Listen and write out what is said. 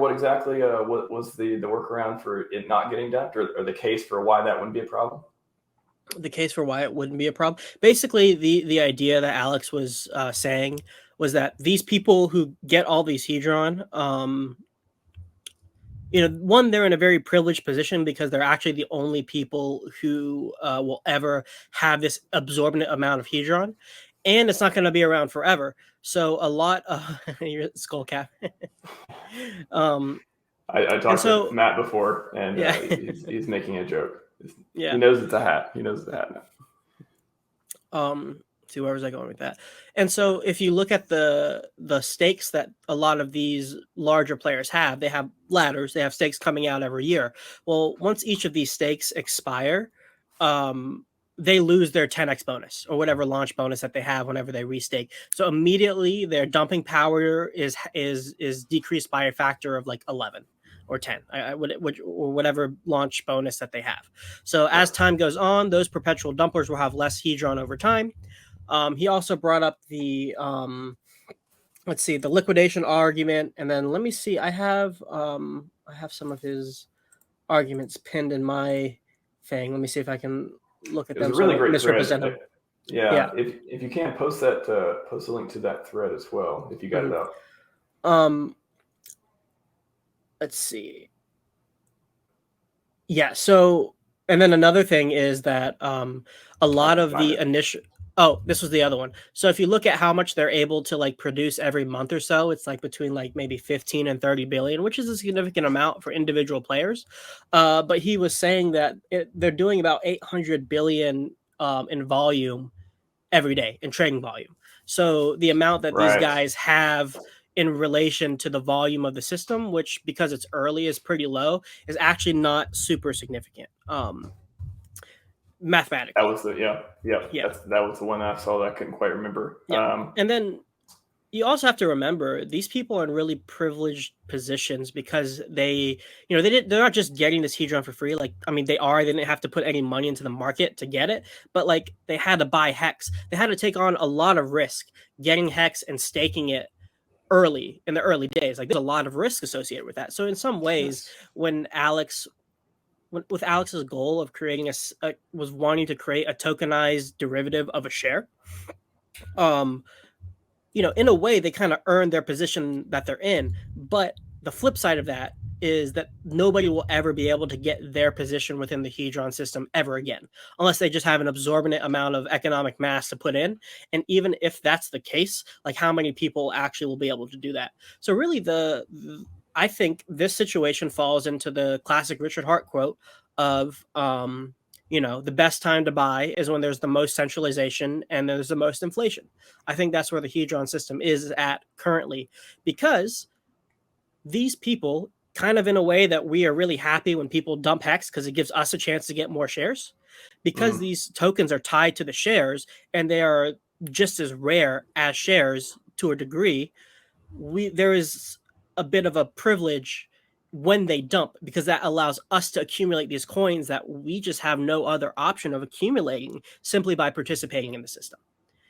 what exactly what was the workaround for it not getting dumped, or the case for why that wouldn't be a problem? The case for why it wouldn't be a problem. Basically, the idea that Alex was saying was that these people who get all these Hedron, one, they're in a very privileged position because they're actually the only people who will ever have this absorbent amount of Hedron, and it's not going to be around forever. So a lot of your skull cap. I talked to Matt before, and yeah. he's making a joke. Yeah. He knows it's a hat. He knows it's a hat now. See, where was I going with that? And so if you look at the stakes that a lot of these larger players have, they have ladders, they have stakes coming out every year. Well, once each of these stakes expire, they lose their 10x bonus or whatever launch bonus that they have whenever they restake. So immediately their dumping power is decreased by a factor of like 11 or 10, or whatever launch bonus that they have. So as time goes on, those perpetual dumpers will have less Hedron over time. He also brought up the let's see, the liquidation argument, and then let me see. I have some of his arguments pinned in my thing. Let me see if I can look at them. It's a really great misrepresent thread. them. Yeah. If you can post a link to that thread as well, if you got it up. Let's see. Yeah. So, and then another thing is that a lot of the initial. Oh, this was the other one. So if you look at how much they're able to like produce every month or so, it's like between like maybe 15 and 30 billion, which is a significant amount for individual players. But he was saying that they're doing about 800 billion in volume every day in trading volume. So the amount that these guys have in relation to the volume of the system, which because it's early is pretty low, is actually not super significant. Mathematically. That was that was the one I saw that I couldn't quite remember. Yeah. And then you also have to remember these people are in really privileged positions because they're not just getting this Hedron for free. Like, I mean, they didn't have to put any money into the market to get it, but like they had to buy Hex. They had to take on a lot of risk getting Hex and staking it early in the early days. Like there's a lot of risk associated with that. So in some ways, with Alex's goal of creating was wanting to create a tokenized derivative of a share, in a way they kind of earned their position that they're in. But the flip side of that is that nobody will ever be able to get their position within the Hedron system ever again, unless they just have an absorbent amount of economic mass to put in. And even if that's the case, like how many people actually will be able to do that? So really I think this situation falls into the classic Richard Heart quote of, the best time to buy is when there's the most centralization and there's the most inflation. I think that's where the Hedron system is at currently, because these people kind of in a way that we are really happy when people dump Hex because it gives us a chance to get more shares, because these tokens are tied to the shares and they are just as rare as shares to a degree. There is a bit of a privilege when they dump, because that allows us to accumulate these coins that we just have no other option of accumulating simply by participating in the system.